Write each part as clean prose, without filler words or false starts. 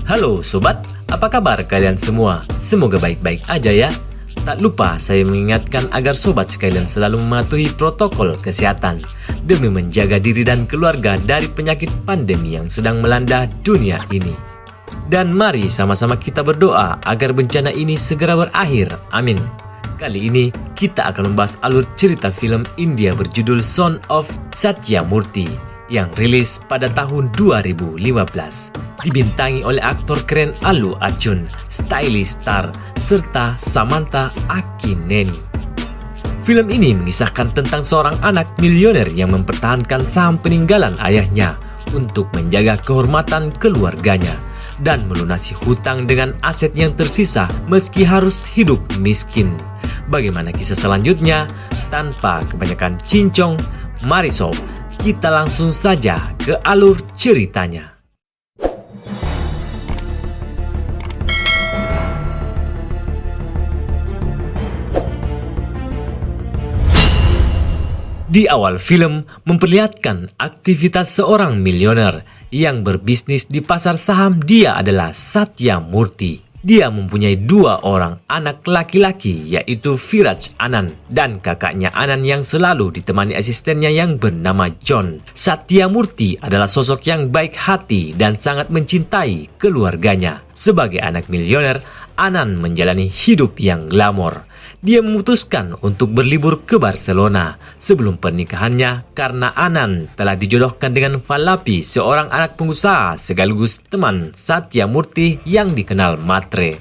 Halo sobat, apa kabar kalian semua? Semoga baik-baik aja ya. Tak lupa saya mengingatkan agar sobat sekalian selalu mematuhi protokol kesehatan demi menjaga diri dan keluarga dari penyakit pandemi yang sedang melanda dunia ini. Dan mari sama-sama kita berdoa agar bencana ini segera berakhir. Amin. Kali ini kita akan membahas alur cerita film India berjudul Son of Satyamurthy yang rilis pada tahun 2015. Dibintangi oleh aktor keren Allu Arjun, stylish star, serta Samantha Akineni. Film ini mengisahkan tentang seorang anak milioner yang mempertahankan saham peninggalan ayahnya untuk menjaga kehormatan keluarganya dan melunasi hutang dengan aset yang tersisa meski harus hidup miskin. Bagaimana kisah selanjutnya? Tanpa kebanyakan cincong, mari sob, kita langsung saja ke alur ceritanya. Di awal film memperlihatkan aktivitas seorang milioner yang berbisnis di pasar saham. Dia adalah Satyamurthy. Dia mempunyai 2 orang anak laki-laki, yaitu Viraj Anand dan kakaknya Anand yang selalu ditemani asistennya yang bernama John. Satyamurthy adalah sosok yang baik hati dan sangat mencintai keluarganya. Sebagai anak milioner, Anand menjalani hidup yang glamor. Dia memutuskan untuk berlibur ke Barcelona sebelum pernikahannya karena Anand telah dijodohkan dengan Valapi, seorang anak pengusaha sekaligus teman Satyamurthy yang dikenal matre.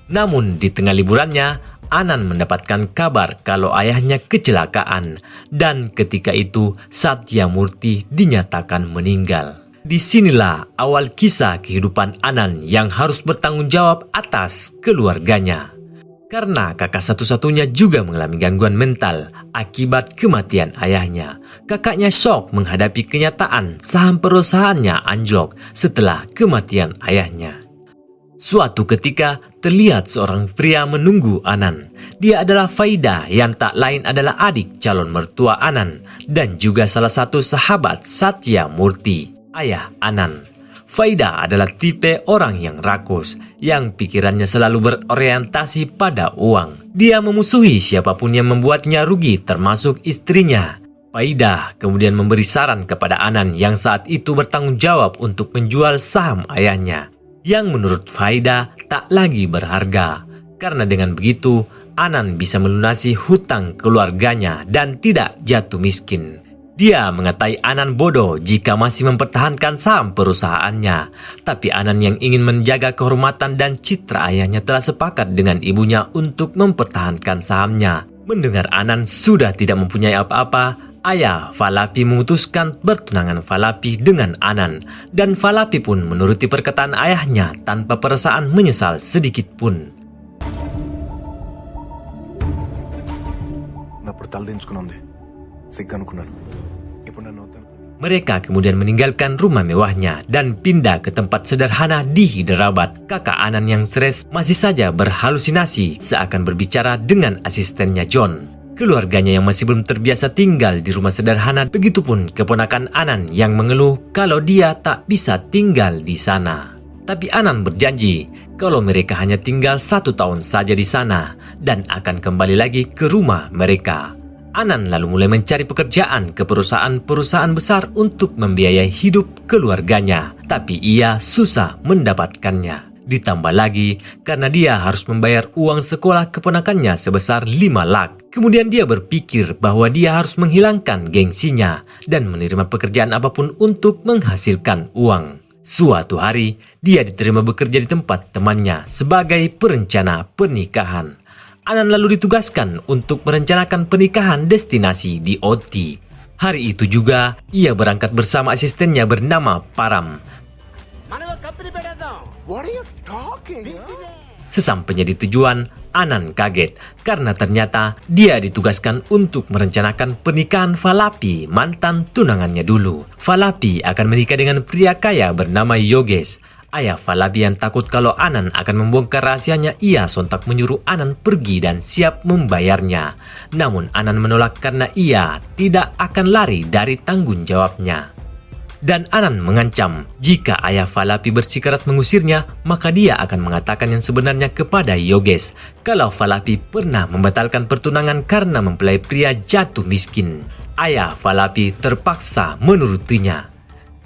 Namun di tengah liburannya, Anand mendapatkan kabar kalau ayahnya kecelakaan dan ketika itu Satyamurthy dinyatakan meninggal. Disinilah awal kisah kehidupan Anand yang harus bertanggung jawab atas keluarganya. Karena kakak satu-satunya juga mengalami gangguan mental akibat kematian ayahnya. Kakaknya syok menghadapi kenyataan saham perusahaannya anjlok setelah kematian ayahnya. Suatu ketika terlihat seorang pria menunggu Anand. Dia adalah Faida yang tak lain adalah adik calon mertua Anand dan juga salah satu sahabat Satyamurthy, ayah Anand. Faida adalah tipe orang yang rakus, yang pikirannya selalu berorientasi pada uang. Dia memusuhi siapapun yang membuatnya rugi, termasuk istrinya. Faida kemudian memberi saran kepada Anand yang saat itu bertanggung jawab untuk menjual saham ayahnya, yang menurut Faida tak lagi berharga. Karena dengan begitu, Anand bisa melunasi hutang keluarganya dan tidak jatuh miskin. Dia mengatai Anand bodoh jika masih mempertahankan saham perusahaannya. Tapi Anand yang ingin menjaga kehormatan dan citra ayahnya telah sepakat dengan ibunya untuk mempertahankan sahamnya. Mendengar Anand sudah tidak mempunyai apa-apa, ayah Valapi memutuskan bertunangan Valapi dengan Anand. Dan Valapi pun menuruti perkataan ayahnya tanpa perasaan menyesal sedikit pun. Mereka kemudian meninggalkan rumah mewahnya dan pindah ke tempat sederhana di Hyderabad. Kakak Anand yang stres masih saja berhalusinasi seakan berbicara dengan asistennya John. Keluarganya yang masih belum terbiasa tinggal di rumah sederhana, begitupun keponakan Anand yang mengeluh kalau dia tak bisa tinggal di sana. Tapi Anand berjanji kalau mereka hanya tinggal 1 tahun saja di sana dan akan kembali lagi ke rumah mereka. Anand lalu mulai mencari pekerjaan ke perusahaan-perusahaan besar untuk membiayai hidup keluarganya, tapi ia susah mendapatkannya. Ditambah lagi karena dia harus membayar uang sekolah keponakannya sebesar 5 lakh. Kemudian dia berpikir bahwa dia harus menghilangkan gengsinya dan menerima pekerjaan apapun untuk menghasilkan uang. Suatu hari, dia diterima bekerja di tempat temannya sebagai perencana pernikahan. Anand lalu ditugaskan untuk merencanakan pernikahan destinasi di OT. Hari itu juga, ia berangkat bersama asistennya bernama Param. Sesampainya di tujuan, Anand kaget karena ternyata dia ditugaskan untuk merencanakan pernikahan Valapi, mantan tunangannya dulu. Valapi akan menikah dengan pria kaya bernama Yogesh. Ayah Valapi yang takut kalau Anand akan membongkar rahasianya, ia sontak menyuruh Anand pergi dan siap membayarnya. Namun Anand menolak karena ia tidak akan lari dari tanggung jawabnya. Dan Anan mengancam jika ayah Falapi bersikeras mengusirnya, maka dia akan mengatakan yang sebenarnya kepada Yoges kalau Falapi pernah membatalkan pertunangan karena mempelai pria jatuh miskin. Ayah Falapi terpaksa menurutinya.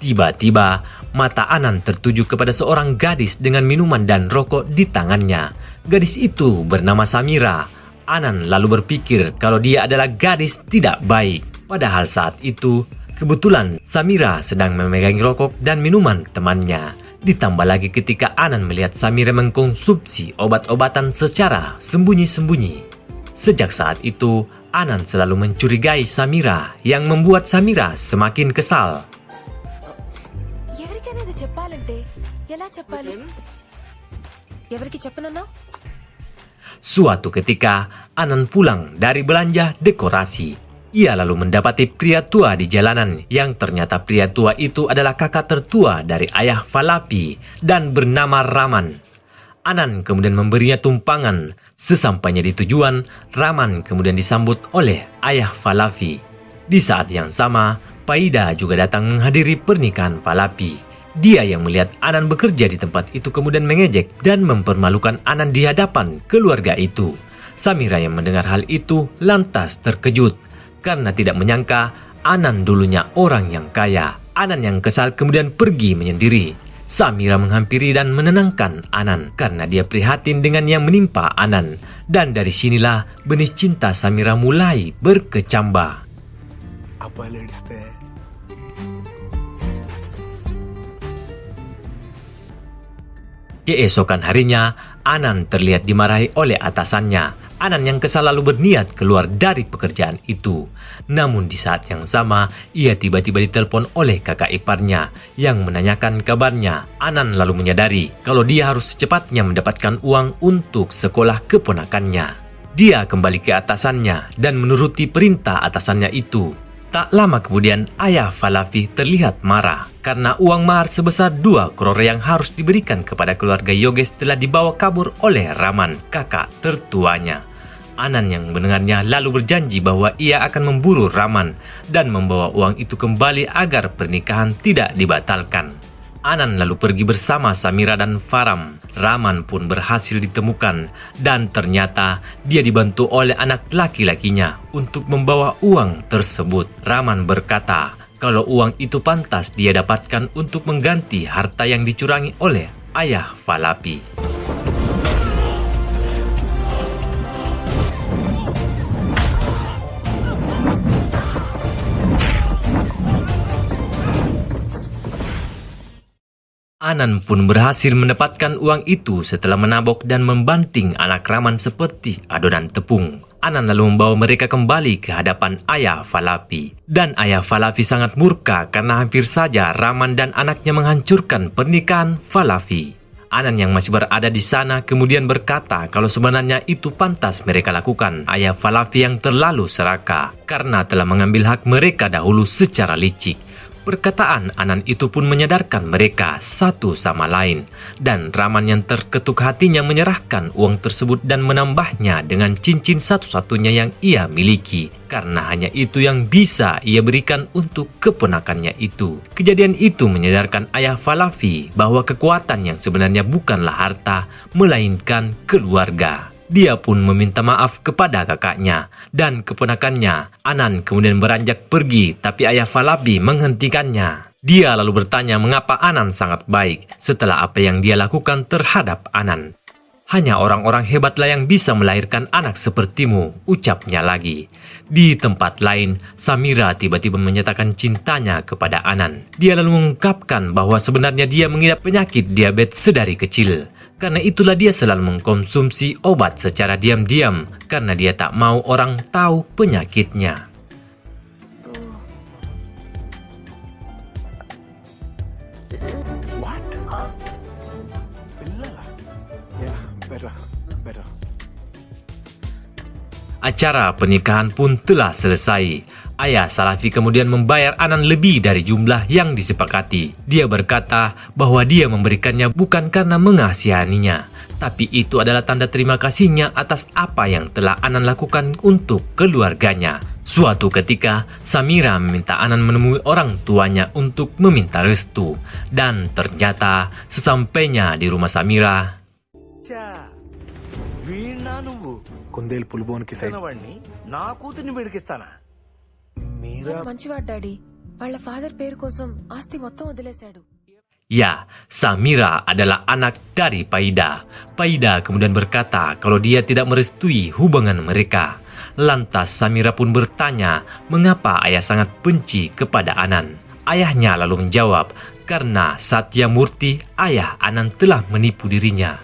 Tiba-tiba mata Anan tertuju kepada seorang gadis dengan minuman dan rokok di tangannya. Gadis itu bernama Samira. Anan lalu berpikir kalau dia adalah gadis tidak baik. Padahal saat itu kebetulan Samira sedang memegangi rokok dan minuman temannya. Ditambah lagi ketika Anan melihat Samira mengkonsumsi obat-obatan secara sembunyi-sembunyi. Sejak saat itu, Anan selalu mencurigai Samira yang membuat Samira semakin kesal. ఎవరికైనా ఇది చెప్పాలంటే ఎలా చెప్పాలి? ఎవరికి చెప్పనన్నా? Suatu ketika, Anan pulang dari belanja dekorasi. Ia lalu mendapati pria tua di jalanan yang ternyata pria tua itu adalah kakak tertua dari ayah Falapi dan bernama Raman. Anan kemudian memberinya tumpangan. Sesampainya di tujuan, Raman kemudian disambut oleh ayah Falapi. Di saat yang sama, Paida juga datang menghadiri pernikahan Falapi. Dia yang melihat Anan bekerja di tempat itu kemudian mengejek dan mempermalukan Anan di hadapan keluarga itu. Samira yang mendengar hal itu lantas terkejut karena tidak menyangka Anan dulunya orang yang kaya. Anan yang kesal kemudian pergi menyendiri. Samira menghampiri dan menenangkan Anan karena dia prihatin dengan yang menimpa Anan. Dan dari sinilah benih cinta Samira mulai berkecambah. Keesokan harinya, Anan terlihat dimarahi oleh atasannya. Anan yang kesal lalu berniat keluar dari pekerjaan itu. Namun di saat yang sama, ia tiba-tiba ditelepon oleh kakak iparnya yang menanyakan kabarnya. Anan lalu menyadari kalau dia harus secepatnya mendapatkan uang untuk sekolah keponakannya. Dia kembali ke atasannya dan menuruti perintah atasannya itu. Tak lama kemudian, ayah Falapi terlihat marah karena uang mahar sebesar 2 crore yang harus diberikan kepada keluarga Yoges telah dibawa kabur oleh Raman, kakak tertuanya. Anan yang mendengarnya lalu berjanji bahwa ia akan memburu Raman dan membawa uang itu kembali agar pernikahan tidak dibatalkan. Anan lalu pergi bersama Samira dan Faram. Raman pun berhasil ditemukan dan ternyata dia dibantu oleh anak laki-lakinya untuk membawa uang tersebut. Raman berkata kalau uang itu pantas dia dapatkan untuk mengganti harta yang dicurangi oleh ayah Falapi. Anan pun berhasil mendapatkan uang itu setelah menabok dan membanting anak Raman seperti adonan tepung. Anan lalu membawa mereka kembali ke hadapan ayah Falapi. Dan ayah Falapi sangat murka karena hampir saja Raman dan anaknya menghancurkan pernikahan Falapi. Anan yang masih berada di sana kemudian berkata kalau sebenarnya itu pantas mereka lakukan. Ayah Falapi yang terlalu serakah karena telah mengambil hak mereka dahulu secara licik. Perkataan Anan itu pun menyadarkan mereka satu sama lain. Dan Raman yang terketuk hatinya menyerahkan uang tersebut dan menambahnya dengan cincin satu-satunya yang ia miliki. Karena hanya itu yang bisa ia berikan untuk keponakannya itu. Kejadian itu menyadarkan ayah Falapi bahwa kekuatan yang sebenarnya bukanlah harta, melainkan keluarga. Dia pun meminta maaf kepada kakaknya dan keponakannya. Anan kemudian beranjak pergi, tapi ayah Falapi menghentikannya. Dia lalu bertanya mengapa Anan sangat baik setelah apa yang dia lakukan terhadap Anan. Hanya orang-orang hebatlah yang bisa melahirkan anak sepertimu, ucapnya lagi. Di tempat lain, Samira tiba-tiba menyatakan cintanya kepada Anan. Dia lalu mengungkapkan bahwa sebenarnya dia mengidap penyakit diabetes sedari kecil. Karena itulah dia selalu mengkonsumsi obat secara diam-diam karena dia tak mau orang tahu penyakitnya. Acara pernikahan pun telah selesai. Ayah Falapi kemudian membayar Anan lebih dari jumlah yang disepakati. Dia berkata bahwa dia memberikannya bukan karena mengasihaninya, tapi itu adalah tanda terima kasihnya atas apa yang telah Anan lakukan untuk keluarganya. Suatu ketika, Samira meminta Anan menemui orang tuanya untuk meminta restu. Dan ternyata, sesampainya di rumah Samira, వీణా నువ్వు కుందేలు పులిబోన్కి సైడ్ వాడిని నా కూతుర్ని వీడికిస్తానా మీరా మంచివాడు డాడీ వాళ్ళ ఫాదర్ పేరు కోసం ఆస్తి మొత్తం వదిలేశాడు. ya, Samira adalah anak dari Paida. Paida kemudian berkata kalau dia tidak merestui hubungan mereka. Lantas Samira pun bertanya mengapa ayah sangat benci kepada Anan. Ayahnya lalu menjawab, karena Satya Murti, ayah Anan telah menipu dirinya.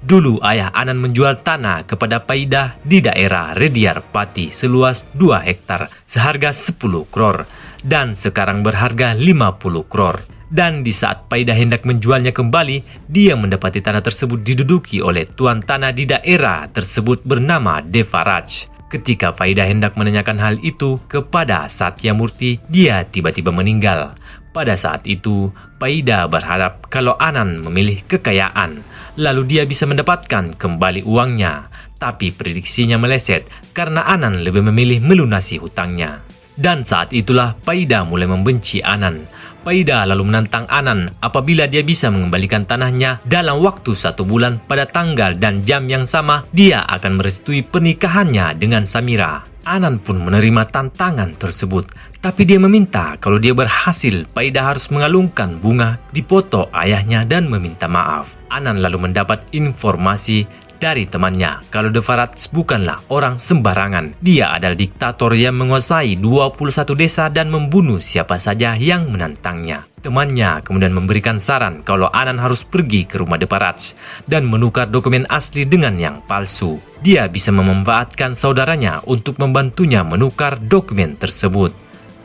Dulu ayah Anan menjual tanah kepada Paida di daerah Rediarpati seluas 2 hektar seharga 10 crore dan sekarang berharga 50 crore. Dan di saat Paida hendak menjualnya kembali, dia mendapati tanah tersebut diduduki oleh tuan tanah di daerah tersebut bernama Devaraj. Ketika Paida hendak menanyakan hal itu kepada Satya Murti, dia tiba-tiba meninggal. Pada saat itu, Paida berharap kalau Anan memilih kekayaan, lalu dia bisa mendapatkan kembali uangnya. Tapi prediksinya meleset karena Anan lebih memilih melunasi hutangnya. Dan saat itulah Paida mulai membenci Anan. Paida lalu menantang Anan apabila dia bisa mengembalikan tanahnya dalam waktu 1 bulan pada tanggal dan jam yang sama, dia akan merestui pernikahannya dengan Samira. Anan pun menerima tantangan tersebut, tapi dia meminta kalau dia berhasil, Paida harus mengalungkan bunga di foto ayahnya dan meminta maaf. Anan lalu mendapat informasi dari temannya kalau Devaraj bukanlah orang sembarangan. Dia adalah diktator yang menguasai 21 desa dan membunuh siapa saja yang menantangnya. Temannya kemudian memberikan saran kalau Anan harus pergi ke rumah Devaraj dan menukar dokumen asli dengan yang palsu. Dia bisa memanfaatkan saudaranya untuk membantunya menukar dokumen tersebut.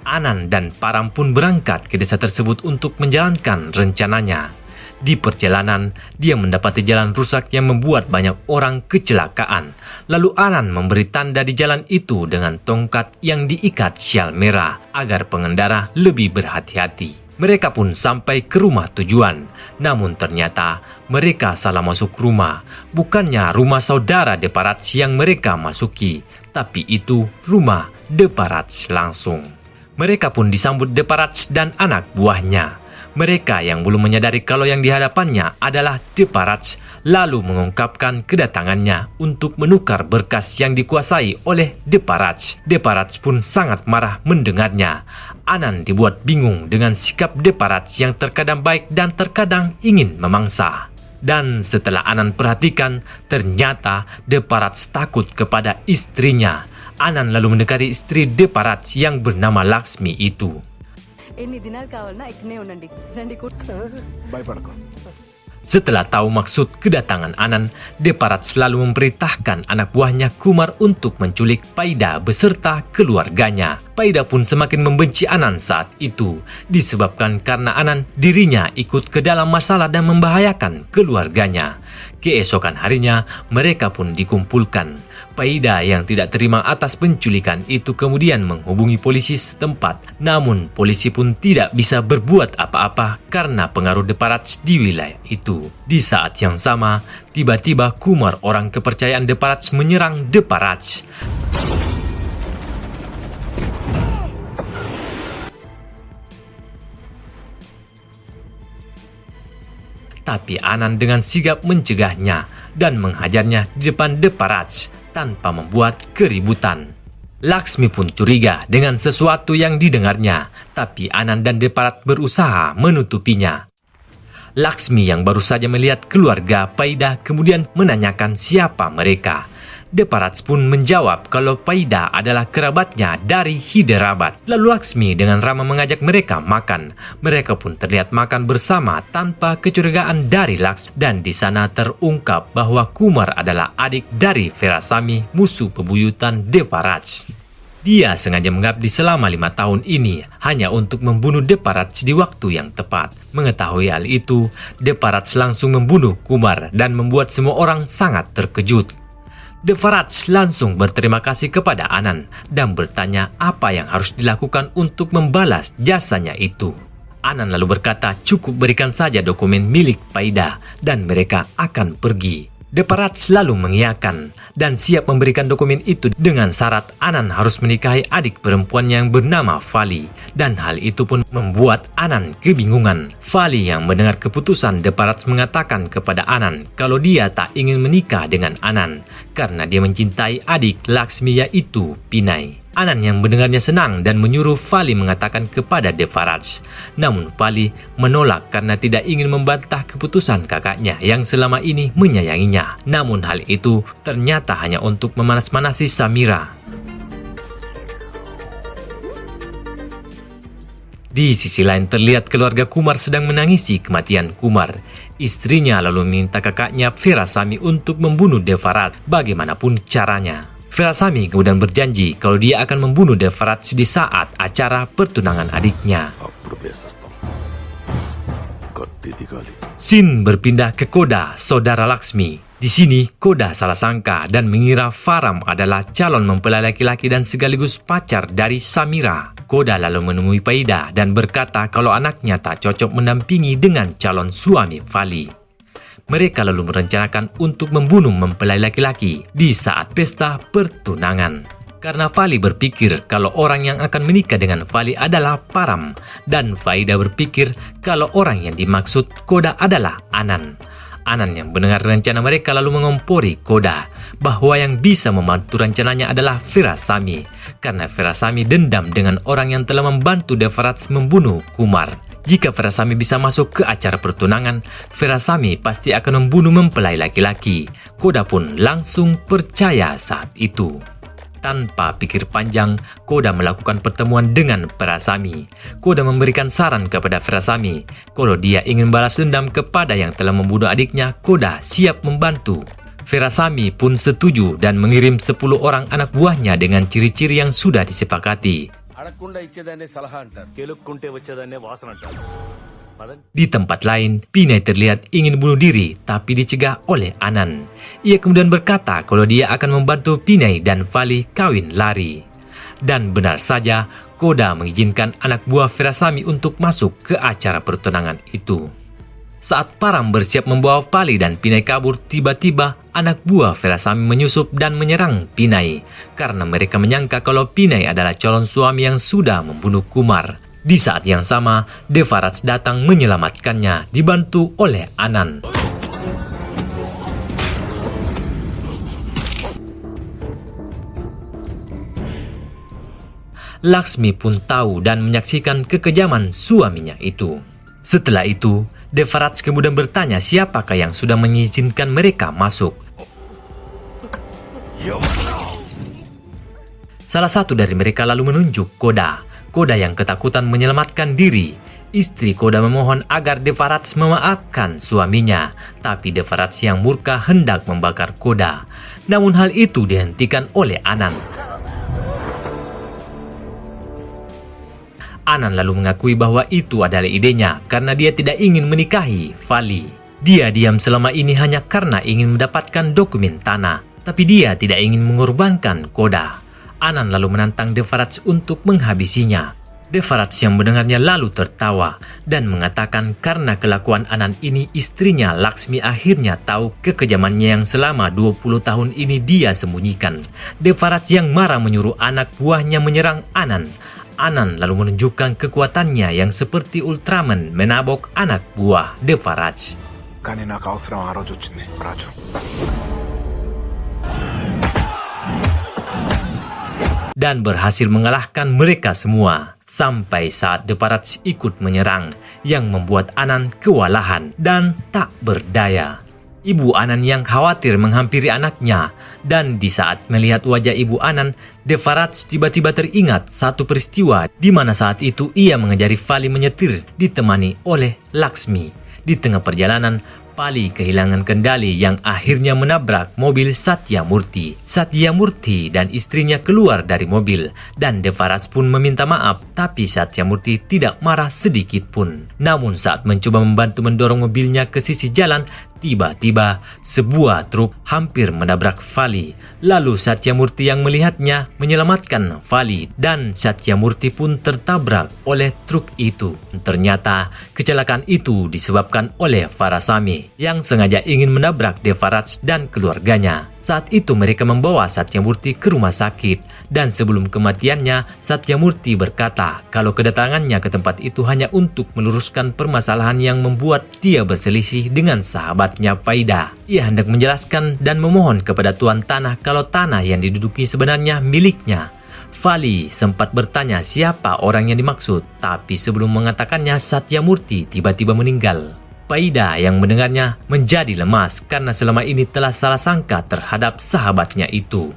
Anan dan Param pun berangkat ke desa tersebut untuk menjalankan rencananya. Di perjalanan, dia mendapati jalan rusak yang membuat banyak orang kecelakaan. Lalu Anan memberi tanda di jalan itu dengan tongkat yang diikat syal merah agar pengendara lebih berhati-hati. Mereka pun sampai ke rumah tujuan. Namun ternyata mereka salah masuk rumah. Bukannya rumah saudara Devaraj yang mereka masuki, tapi itu rumah Devaraj langsung. Mereka pun disambut Devaraj dan anak buahnya. Mereka yang belum menyadari kalau yang dihadapannya adalah Devaraj lalu mengungkapkan kedatangannya untuk menukar berkas yang dikuasai oleh Devaraj. Devaraj pun sangat marah mendengarnya. Anan dibuat bingung dengan sikap Devaraj yang terkadang baik dan terkadang ingin memangsa. Dan setelah Anan perhatikan, ternyata Devaraj takut kepada istrinya. Anan lalu mendekati istri Devaraj yang bernama Laksmi itu. ఎన్ని దినాలు కావాలన్నా ఇక్కడనే ఉండండి రండి భయపడకు. Setelah tahu maksud kedatangan Anan, Devaraj selalu memerintahkan anak buahnya Kumar untuk menculik Paida beserta keluarganya. Paida pun semakin membenci Anan saat itu, disebabkan karena Anan dirinya ikut ke dalam masalah dan membahayakan keluarganya. Keesokan harinya, mereka pun dikumpulkan. Paida yang tidak terima atas penculikan itu kemudian menghubungi polisi setempat. Namun, polisi pun tidak bisa berbuat apa-apa karena pengaruh Devaraj di wilayah itu. Di saat yang sama, tiba-tiba Kumar, orang kepercayaan Devaraj, menyerang Devaraj. Tapi Anan dengan sigap mencegahnya dan menghajarnya di depan Devaraj tanpa membuat keributan. Laksmi pun curiga dengan sesuatu yang didengarnya, tapi Anan dan Devaraj berusaha menutupinya. Laksmi yang baru saja melihat keluarga Paida kemudian menanyakan siapa mereka. Devaraj pun menjawab kalau Paida adalah kerabatnya dari Hyderabad. Lalu Laksmi dengan ramah mengajak mereka makan. Mereka pun terlihat makan bersama tanpa kecurigaan dari Laksmi. Dan di sana terungkap bahwa Kumar adalah adik dari Veerasamy, musuh bebuyutan Devaraj. Dia sengaja mengabdi selama 5 tahun ini hanya untuk membunuh Devaraj di waktu yang tepat. Mengetahui hal itu, Devaraj langsung membunuh Kumar dan membuat semua orang sangat terkejut. Devaraj langsung berterima kasih kepada Anan dan bertanya apa yang harus dilakukan untuk membalas jasanya itu. Anan lalu berkata cukup berikan saja dokumen milik Paida dan mereka akan pergi. Devaraj lalu mengiyakan dan siap memberikan dokumen itu dengan syarat Anand harus menikahi adik perempuannya yang bernama Vali, dan hal itu pun membuat Anand kebingungan. Vali yang mendengar keputusan Devaraj mengatakan kepada Anand kalau dia tak ingin menikah dengan Anand karena dia mencintai adik Laksmi yaitu Pinay. Anand yang mendengarnya senang dan menyuruh Vali mengatakan kepada Devaraj. Namun Vali menolak karena tidak ingin membantah keputusan kakaknya yang selama ini menyayanginya. Namun hal itu ternyata hanya untuk memanas-manasi Samira. Di sisi lain terlihat keluarga Kumar sedang menangisi kematian Kumar. Istrinya lalu meminta kakaknya Veerasamy untuk membunuh Devaraj bagaimanapun caranya. Veerasamy kemudian berjanji kalau dia akan membunuh Devaraj di saat acara pertunangan adiknya. Scene berpindah ke Koda, saudara Laksmi. Di sini Koda salah sangka dan mengira Faram adalah calon mempelai laki-laki dan sekaligus pacar dari Samira. Koda lalu menemui Paida dan berkata kalau anaknya tak cocok mendampingi dengan calon suami Vali. Mereka lalu merencanakan untuk membunuh mempelai laki-laki di saat pesta pertunangan. Karena Vali berpikir kalau orang yang akan menikah dengan Vali adalah Param, dan Faida berpikir kalau orang yang dimaksud Koda adalah Anand. Anand yang mendengar rencana mereka lalu mengompori Koda bahwa yang bisa membantu rencananya adalah Veerasamy, karena Veerasamy dendam dengan orang yang telah membantu Devaraj membunuh Kumar. Jika Veerasamy bisa masuk ke acara pertunangan, Veerasamy pasti akan membunuh mempelai laki-laki. Koda pun langsung percaya saat itu. Tanpa pikir panjang, Koda melakukan pertemuan dengan Veerasamy. Koda memberikan saran kepada Veerasamy kalau dia ingin balas dendam kepada yang telah membunuh adiknya. Koda siap membantu. Veerasamy pun setuju dan mengirim 10 orang anak buahnya dengan ciri-ciri yang sudah disepakati. అడగకుండా ఇచ్చేదాన్ని సలహా అంటారు, కెలుక్కుంటే వచ్చేదాన్ని వాసన అంటారు. Di tempat lain, Pinay terlihat ingin bunuh diri tapi dicegah oleh Anand. Ia kemudian berkata kalau dia akan membantu Pinay dan Vali kawin lari. Dan benar saja, Koda mengizinkan anak buah Veerasamy untuk masuk ke acara pertunangan itu. Saat Param bersiap membawa Vali dan Pinay kabur, tiba-tiba anak buah Veerasamy menyusup dan menyerang Pinay karena mereka menyangka kalau Pinay adalah calon suami yang sudah membunuh Kumar. Di saat yang sama, Devaraj datang menyelamatkannya, dibantu oleh Anand. Laksmi pun tahu dan menyaksikan kekejaman suaminya itu. Setelah itu, Devaraj kemudian bertanya siapakah yang sudah mengizinkan mereka masuk. Salah satu dari mereka lalu menunjuk Koda. Koda yang ketakutan menyelamatkan diri. Istri Koda memohon agar Devaraj memaafkan suaminya, tapi Devaraj yang murka hendak membakar Koda. Namun hal itu dihentikan oleh Anand. Anand lalu mengakui bahwa itu adalah idenya karena dia tidak ingin menikahi Vali. Dia diam selama ini hanya karena ingin mendapatkan dokumen tanah, tapi dia tidak ingin mengorbankan Koda. Anand lalu menantang Devaraj untuk menghabisinya. Devaraj yang mendengarnya lalu tertawa dan mengatakan karena kelakuan Anand ini istrinya Laksmi akhirnya tahu kekejamannya yang selama 20 tahun ini dia sembunyikan. Devaraj yang marah menyuruh anak buahnya menyerang Anand. Anand lalu menunjukkan kekuatannya yang seperti Ultraman menabok anak buah Devaraj. కానీ నాకు అవసరం ఆ రోజు వచ్చింది రాజు. Dan berhasil mengalahkan mereka semua sampai saat Devaraj ikut menyerang yang membuat Anand kewalahan dan tak berdaya. Ibu Anand yang khawatir menghampiri anaknya, dan di saat melihat wajah ibu Anand, Devaraj tiba-tiba teringat satu peristiwa di mana saat itu ia mengajari Vali menyetir ditemani oleh Laksmi. Di tengah perjalanan, Vali kehilangan kendali yang akhirnya menabrak mobil Satyamurti. Satyamurti dan istrinya keluar dari mobil dan Devaraj pun meminta maaf, tapi Satyamurti tidak marah sedikit pun. Namun saat mencoba membantu mendorong mobilnya ke sisi jalan, tiba-tiba sebuah truk hampir menabrak Vali. Lalu Satyamurti yang melihatnya menyelamatkan Vali dan Satyamurti pun tertabrak oleh truk itu. Ternyata kecelakaan itu disebabkan oleh Veerasamy. yang sengaja ingin menabrak Devaraj dan keluarganya. Saat itu mereka membawa Satyamurti ke rumah sakit, dan sebelum kematiannya, Satyamurti berkata kalau kedatangannya ke tempat itu hanya untuk meluruskan permasalahan yang membuat dia berselisih dengan sahabatnya Paida. Ia hendak menjelaskan dan memohon kepada tuan tanah kalau tanah yang diduduki sebenarnya miliknya. Vali sempat bertanya siapa orang yang dimaksud, tapi sebelum mengatakannya Satyamurti tiba-tiba meninggal. Paida yang mendengarnya menjadi lemas karena selama ini telah salah sangka terhadap sahabatnya itu.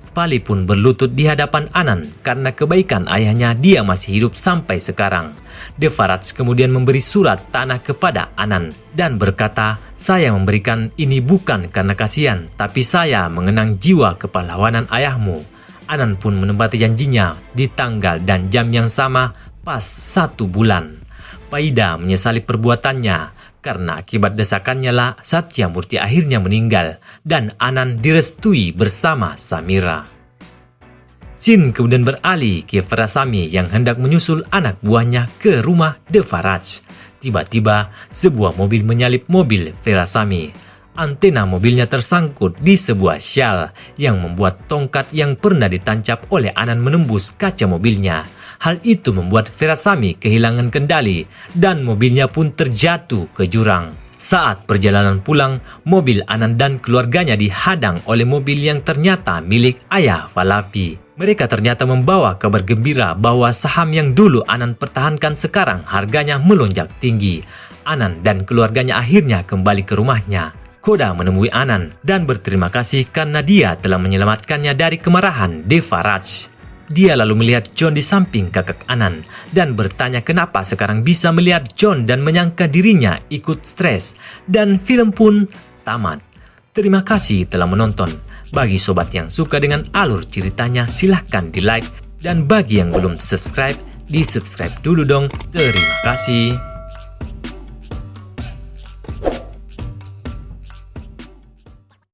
Vali pun berlutut di hadapan Anand karena kebaikan ayahnya dia masih hidup sampai sekarang. Devaraj kemudian memberi surat tanah kepada Anand dan berkata, saya memberikan ini bukan karena kasihan, tapi saya mengenang jiwa kepahlawanan ayahmu. Anand pun menepati janjinya di tanggal dan jam yang sama pas 1 bulan. Paida menyesali perbuatannya karena akibat desakannya lah Satyamurti akhirnya meninggal dan Anand direstui bersama Samira. Scene kemudian beralih ke Veerasamy yang hendak menyusul anak buahnya ke rumah Devaraj. Tiba-tiba sebuah mobil menyalip mobil Veerasamy. Antena mobilnya tersangkut di sebuah syal yang membuat tongkat yang pernah ditancap oleh Anand menembus kaca mobilnya. Hal itu membuat Veerasamy kehilangan kendali dan mobilnya pun terjatuh ke jurang. Saat perjalanan pulang, mobil Anand dan keluarganya dihadang oleh mobil yang ternyata milik ayah Valavi. Mereka ternyata membawa kabar gembira bahwa saham yang dulu Anand pertahankan sekarang harganya melonjak tinggi. Anand dan keluarganya akhirnya kembali ke rumahnya. Koda menemui Anand dan berterima kasih karena dia telah menyelamatkannya dari kemarahan Devaraj. Dia lalu melihat John di samping kakak Anand dan bertanya kenapa sekarang bisa melihat John dan menyangka dirinya ikut stres. Dan film pun tamat. Terima kasih telah menonton. Bagi sobat yang suka dengan alur ceritanya silahkan di like. Dan bagi yang belum subscribe, di subscribe dulu dong. Terima kasih.